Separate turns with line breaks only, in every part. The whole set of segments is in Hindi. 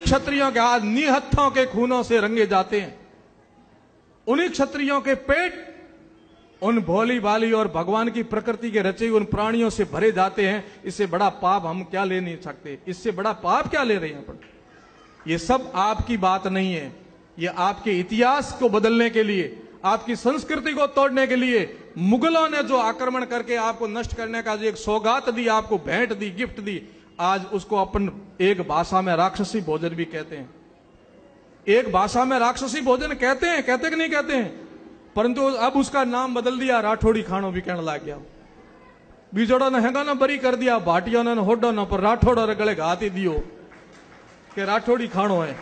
क्षत्रियों के हाथ निहत्थों के खूनों से रंगे जाते हैं, उन्हीं क्षत्रियों के पेट उन भोली भाली और भगवान की प्रकृति के रचे उन प्राणियों से भरे जाते हैं। इससे बड़ा पाप हम क्या ले नहीं सकते, इससे बड़ा पाप क्या ले रहे हैं अपन। ये सब आपकी बात नहीं है, ये आपके इतिहास को बदलने के लिए, आपकी संस्कृति को तोड़ने के लिए मुगलों ने जो आक्रमण करके आपको नष्ट करने का जो एक सौगात दी, आपको भेंट दी, गिफ्ट दी, आज उसको अपन एक भाषा में राक्षसी भोजन भी कहते हैं। एक भाषा में राक्षसी भोजन कहते हैं, कहते कि नहीं कहते हैं, परंतु अब उसका नाम बदल दिया, राठौड़ी खानो भी कहने लग गया। बीजोड़ों ने हैगा ना बरी कर दिया, भाटियों ने होडो न पर राठौड़ों ने गले घात ही दियो कि राठौड़ी खानो है,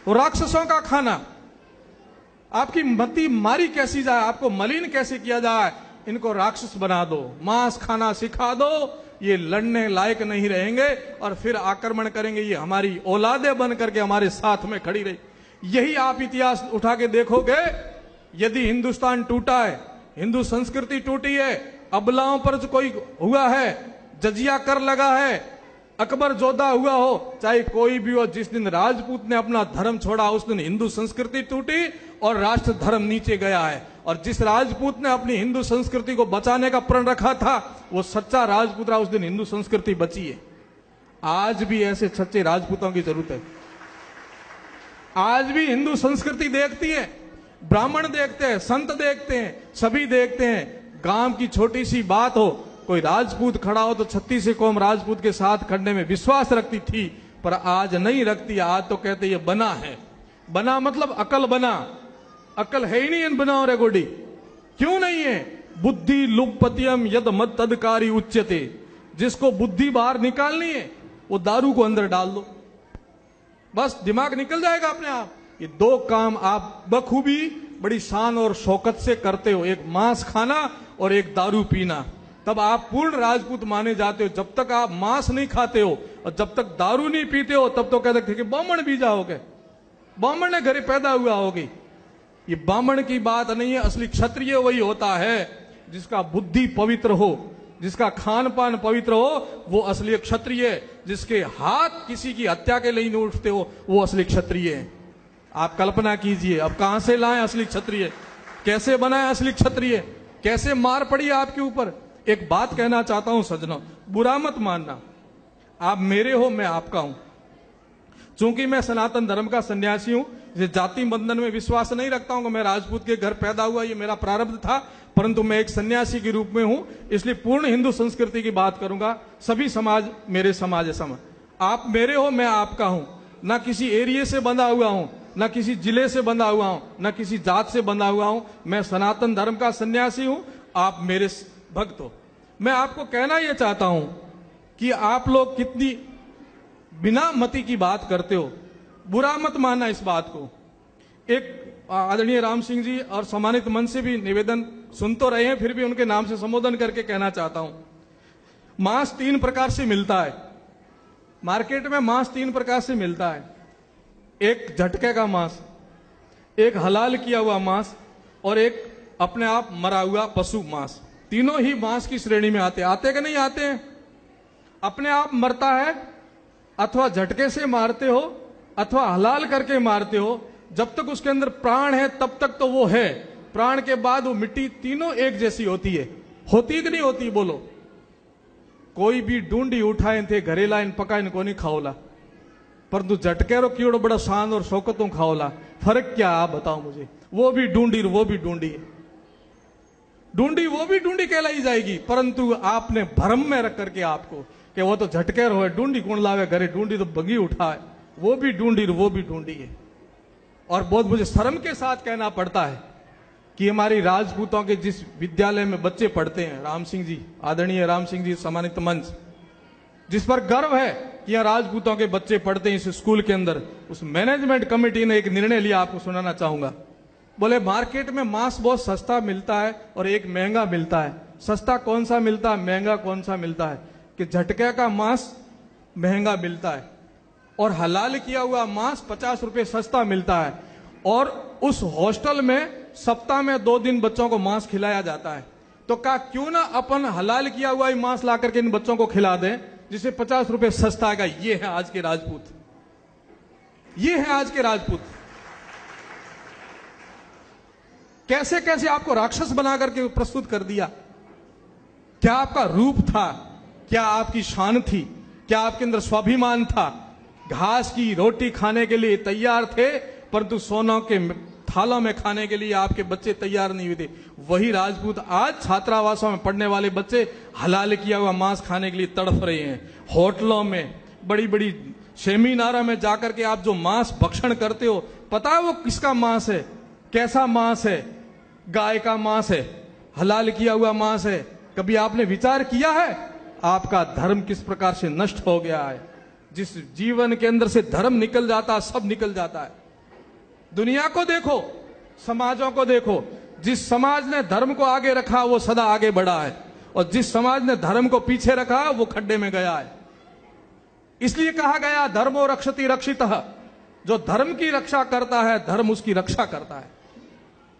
वो राक्षसों का खाना। आपकी मति मारी कैसी जाए, आपको मलिन कैसे किया जाए, इनको राक्षस बना दो, मांस खाना सिखा दो, ये लड़ने लायक नहीं रहेंगे और फिर आक्रमण करेंगे। ये हमारी औलादे बन करके हमारे साथ में खड़ी रही। यही आप इतिहास उठा के देखोगे, यदि हिंदुस्तान टूटा है, हिंदू संस्कृति टूटी है, अबलाओं पर जो कोई हुआ है, जजिया कर लगा है, अकबर जोधा हुआ हो, चाहे कोई भी हो, जिस दिन राजपूत ने अपना धर्म छोड़ा उस दिन हिंदू संस्कृति टूटी और राष्ट्र धर्म नीचे गया है। और जिस राजपूत ने अपनी हिंदू संस्कृति को बचाने का प्रण रखा था वो सच्चा राजपूत रहा, उस दिन हिंदू संस्कृति बची है। आज भी ऐसे सच्चे राजपूतों की जरूरत है। आज भी हिंदू संस्कृति देखती है, ब्राह्मण देखते हैं, संत देखते हैं, सभी देखते हैं। गांव की छोटी सी बात हो, कोई राजपूत खड़ा हो तो 36 कौम राजपूत के साथ खड़ने में विश्वास रखती थी, पर आज नहीं रखती। आज तो कहते ये बना है। बना मतलब अकल बना, अकल है ही नहीं इन बनाओ रे गोडी। क्यों नहीं है? बुद्धि लुप्पत्यम यद मत तदकारी उच्यते। जिसको बुद्धि बाहर निकालनी है वो दारू को अंदर डाल दो, बस दिमाग निकल जाएगा अपने आप। ये दो काम आप बखूबी बड़ी शान और शौकत से करते हो, एक मांस खाना और एक दारू पीना, तब आप पूर्ण राजपूत माने जाते हो। जब तक आप मांस नहीं खाते हो और जब तक दारू नहीं पीते हो तब तो कहते थे कि ब्राह्मण बीजा हो गए, ब्राह्मण ने घरे पैदा हुआ होगी। ये ब्राह्मण की बात नहीं है। असली क्षत्रिय वही होता है जिसका बुद्धि पवित्र हो, जिसका खान पान पवित्र हो, वो असली क्षत्रिय है। जिसके हाथ किसी की हत्या के लिए नहीं उठते हो वो असली क्षत्रिय है। आप कल्पना कीजिए, अब कहां से लाएं असली क्षत्रिय, कैसे बनाए असली क्षत्रिय, कैसे मार पड़ी आपके ऊपर। एक बात कहना चाहता हूं सज्जनों, बुरा मत मानना, आप मेरे हो मैं आपका हूं। चूंकि मैं सनातन धर्म का सन्यासी हूं, जाति बंधन में विश्वास नहीं रखता हूं कि मैं राजपूत के घर पैदा हुआ, ये मेरा प्रारब्ध था, परंतु मैं एक सन्यासी के रूप में हूं, इसलिए पूर्ण हिंदू संस्कृति की बात करूंगा। सभी समाज मेरे समाज है सम। आप मेरे हो मैं आपका हूं, ना किसी एरिया से बंधा हुआ हूं, ना किसी जिले से बंधा हुआ हूं, ना किसी जात से बंधा हुआ हूं। मैं सनातन धर्म का सन्यासी हूं, आप मेरे भक्त हो। मैं आपको कहना यह चाहता हूं कि आप लोग कितनी बिना मति की बात करते हो, बुरा मत मानना इस बात को। एक आदरणीय राम सिंह जी और सम्मानित मन से भी निवेदन सुन तो रहे हैं, फिर भी उनके नाम से संबोधन करके कहना चाहता हूं। मांस 3 प्रकार से मिलता है मार्केट में, मांस 3 प्रकार से मिलता है। एक झटके का मांस, एक हलाल किया हुआ मांस और एक अपने आप मरा हुआ पशु मांस। तीनों ही मांस की श्रेणी में आते कि नहीं आते हैं? अपने आप मरता है, अथवा झटके से मारते हो, अथवा हलाल करके मारते हो। जब तक उसके अंदर प्राण है तब तक तो वो है, प्राण के बाद वो मिट्टी तीनों एक जैसी होती है। होती कि नहीं होती बोलो? कोई भी ढूंढी उठाए थे घरे लाइन पकाइन को नहीं खाओला, परंतु झटके रो कीड़ो बड़ा शान और शौकतों खाओला। फर्क क्या आप बताओ मुझे? वो भी ढूंढी वो भी ढूंढी, ढूंढी वो भी ढूंढी कहलाई जाएगी, परंतु आपने भ्रम में रख करके आपको कि वो तो झटके रो है, ढूंढी कौन लावे घरे, ढूंढी तो बगी उठा है, वो भी ढूंढी वो भी ढूंढी है। और बहुत मुझे शर्म के साथ कहना पड़ता है कि हमारी राजपूतों के जिस विद्यालय में बच्चे पढ़ते हैं, राम सिंह जी, आदरणीय राम सिंह जी सम्मानित मंच, जिस पर गर्व है कि यहाँ राजपूतों के बच्चे पढ़ते हैं इस स्कूल के अंदर, उस मैनेजमेंट कमेटी ने एक निर्णय लिया, आपको सुनाना चाहूंगा। बोले मार्केट में मांस बहुत सस्ता मिलता है और एक महंगा मिलता है। सस्ता कौन सा मिलता है, महंगा कौन सा मिलता है? कि झटके का मांस महंगा मिलता है और हलाल किया हुआ मांस 50 रुपए सस्ता मिलता है। और उस हॉस्टल में सप्ताह में 2 दिन बच्चों को मांस खिलाया जाता है। तो कहा क्यों ना अपन हलाल किया हुआ मांस ला करके इन बच्चों को खिला दें, जिसे 50 रुपए सस्ता आएगा। ये है आज के राजपूत, ये है आज के राजपूत। कैसे कैसे आपको राक्षस बना करके प्रस्तुत कर दिया। क्या आपका रूप था, क्या आपकी शान थी, क्या आपके अंदर स्वाभिमान था। घास की रोटी खाने के लिए तैयार थे, परंतु सोनों के थालों में खाने के लिए आपके बच्चे तैयार नहीं हुए थे। वही राजपूत आज छात्रावासों में पढ़ने वाले बच्चे हलाल किया हुआ मांस खाने के लिए तड़फ रहे हैं। होटलों में, बड़ी बड़ी सेमिनारों में जाकर के आप जो मांस भक्षण करते हो, पता है वो किसका मांस है, कैसा मांस है? गाय का मांस है, हलाल किया हुआ मांस है। कभी आपने विचार किया है आपका धर्म किस प्रकार से नष्ट हो गया है? जिस जीवन के अंदर से धर्म निकल जाता है, सब निकल जाता है। दुनिया को देखो, समाजों को देखो, जिस समाज ने धर्म को आगे रखा वो सदा आगे बढ़ा है, और जिस समाज ने धर्म को पीछे रखा वो खड्डे में गया है। इसलिए कहा गया धर्मो रक्षति रक्षितः। जो धर्म की रक्षा करता है, धर्म उसकी रक्षा करता है।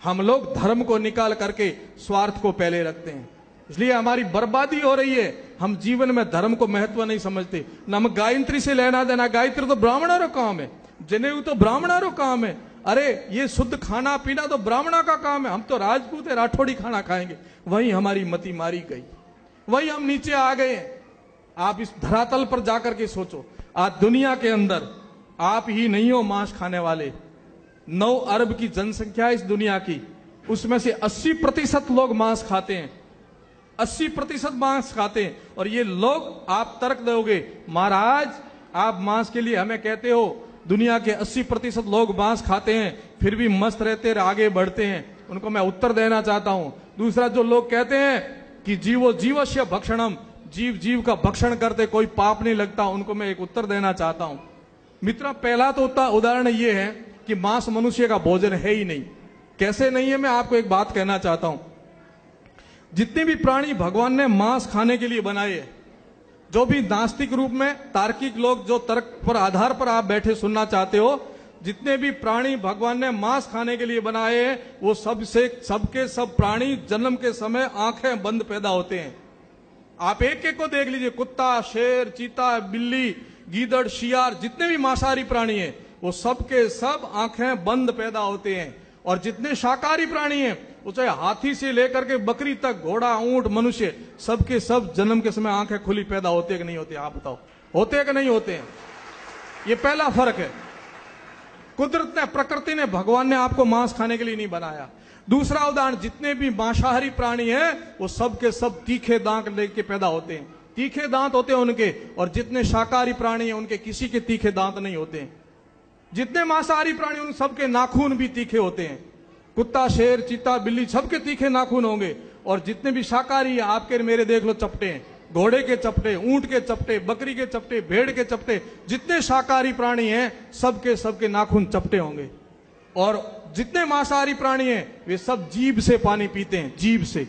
हम लोग धर्म को निकाल करके स्वार्थ को पहले रखते हैं, इसलिए हमारी बर्बादी हो रही है। हम जीवन में धर्म को महत्व नहीं समझते। न हम गायत्री से लेना देना, गायत्री तो ब्राह्मणों का काम है, जनेऊ तो ब्राह्मणों का काम है। अरे ये शुद्ध खाना पीना तो ब्राह्मणों का काम है, हम तो राजपूत है, राठौड़ी खाना खाएंगे। वही हमारी मति मारी गई, वही हम नीचे आ गए। आप इस धरातल पर जाकर के सोचो, आज दुनिया के अंदर आप ही नहीं हो मांस खाने वाले। 9 अरब की जनसंख्या है इस दुनिया की, उसमें से 80% लोग मांस खाते हैं, 80% मांस खाते हैं। और ये लोग, आप तर्क दोगे महाराज आप मांस के लिए हमें कहते हो, दुनिया के 80% लोग मांस खाते हैं फिर भी मस्त रहते हैं, आगे बढ़ते हैं। उनको मैं उत्तर देना चाहता हूं। दूसरा, जो लोग कहते हैं कि जीवो जीवस्य भक्षणम, जीव जीव का भक्षण करते कोई पाप नहीं लगता, उनको मैं एक उत्तर देना चाहता हूं। मित्रों, पहला तो उदाहरण ये है कि मांस मनुष्य का भोजन है ही नहीं। कैसे नहीं है, मैं आपको एक बात कहना चाहता हूं। जितने भी प्राणी भगवान ने मांस खाने के लिए बनाए हैं, जो भी नास्तिक रूप में तार्किक लोग, जो तर्क पर आधार पर आप बैठे सुनना चाहते हो, जितने भी प्राणी भगवान ने मांस खाने के लिए बनाए हैं, वो सबके सब प्राणी जन्म के समय आंखें बंद पैदा होते हैं। आप एक एक को देख लीजिए, कुत्ता, शेर, चीता, बिल्ली, गीदड़, शियार, जितने भी मांसाहारी प्राणी हैं वो सबके सब आंखें बंद पैदा होते हैं। और जितने शाकाहारी प्राणी हैं, वो चाहे हाथी से लेकर के बकरी तक, घोड़ा, ऊंट, मनुष्य, सबके सब जन्म के समय आंखें खुली पैदा होते कि नहीं होते? आप बताओ, होते कि नहीं होते हैं? ये पहला फर्क है। कुदरत ने, प्रकृति ने, भगवान ने आपको मांस खाने के लिए नहीं बनाया। दूसरा उदाहरण, जितने भी मांसाहारी प्राणी हैं वो सबके सब तीखे दांत लेके पैदा होते हैं, तीखे दांत होते हैं उनके। और जितने शाकाहारी प्राणी हैं उनके किसी के तीखे दांत नहीं होते हैं। जितने मांसाहारी प्राणी उन सबके नाखून भी तीखे होते हैं। कुत्ता, शेर, चीता, बिल्ली, सबके तीखे नाखून होंगे। और जितने भी शाकाहारी है, आपके मेरे देख लो चपटे हैं, घोड़े के चपटे, ऊंट के चपटे, बकरी के चपटे, भेड़ के चपटे, जितने शाकाहारी प्राणी हैं सबके सबके नाखून चपटे होंगे। और जितने मांसाहारी प्राणी हैं वे सब जीभ से पानी पीते हैं, जीभ से।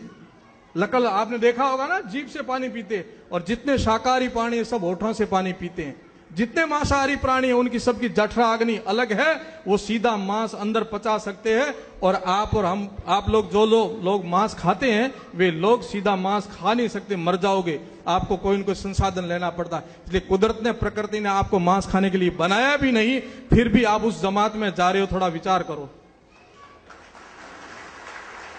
लकल आपने देखा होगा ना, जीभ से पानी पीते। और जितने शाकाहारी प्राणी हैं सब होठों से पानी पीते हैं। जितने मांसाहारी प्राणी हैं उनकी सबकी जठरा अग्नि अलग है, वो सीधा मांस अंदर पचा सकते हैं। और हम, आप लोग, जो लोग मांस खाते हैं, वे लोग सीधा मांस खा नहीं सकते, मर जाओगे। आपको कोई न कोई संसाधन लेना पड़ता है। इसलिए कुदरत ने, प्रकृति ने आपको मांस खाने के लिए बनाया भी नहीं, फिर भी आप उस जमात में जा रहे हो। थोड़ा विचार करो।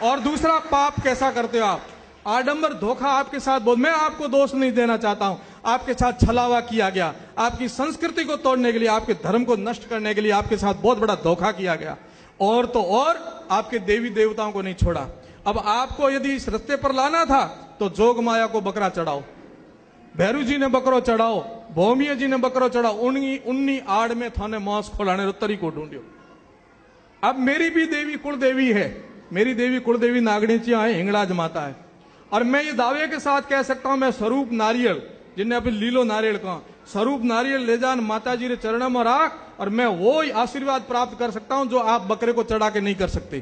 और दूसरा, पाप कैसा करते हो आप? आडंबर, धोखा आपके साथ बहुत। मैं आपको दोष नहीं देना चाहता हूं, आपके साथ छलावा किया गया, आपकी संस्कृति को तोड़ने के लिए, आपके धर्म को नष्ट करने के लिए आपके साथ बहुत बड़ा धोखा किया गया। और तो और आपके देवी देवताओं को नहीं छोड़ा। अब आपको यदि इस रास्ते पर लाना था तो जोग माया को बकरा चढ़ाओ, भैरू जी ने बकरो चढ़ाओ, भौमिया जी ने बकरो चढ़ाओ, उन्नी आड़ में थाने मांस खोलाने रो तरीको ढूंढियो। अब मेरी भी देवी कुल देवी है, मेरी देवी कुल देवी नागणीचिया है, हिंगलाज माता है। और मैं ये दावे के साथ कह सकता हूं, मैं स्वरूप नारियल, जिन्हें अभी लीलो नारियल कहा, स्वरूप नारियल ले जान माता जी रे चरणों में राख, और मैं वो आशीर्वाद प्राप्त कर सकता हूं जो आप बकरे को चढ़ा के नहीं कर सकते।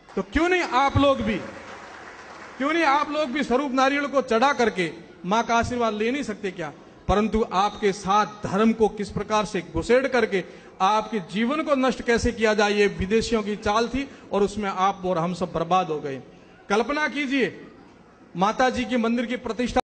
तो क्यों नहीं आप लोग भी स्वरूप नारियल को चढ़ा करके मां का आशीर्वाद ले नहीं सकते क्या? परंतु आपके साथ धर्म को किस प्रकार से घुसेड़ करके आपके जीवन को नष्ट कैसे किया जाए, ये विदेशियों की चाल थी। और उसमें आप और हम सब बर्बाद हो गए। कल्पना कीजिए, माता जी के मंदिर की प्रतिष्ठा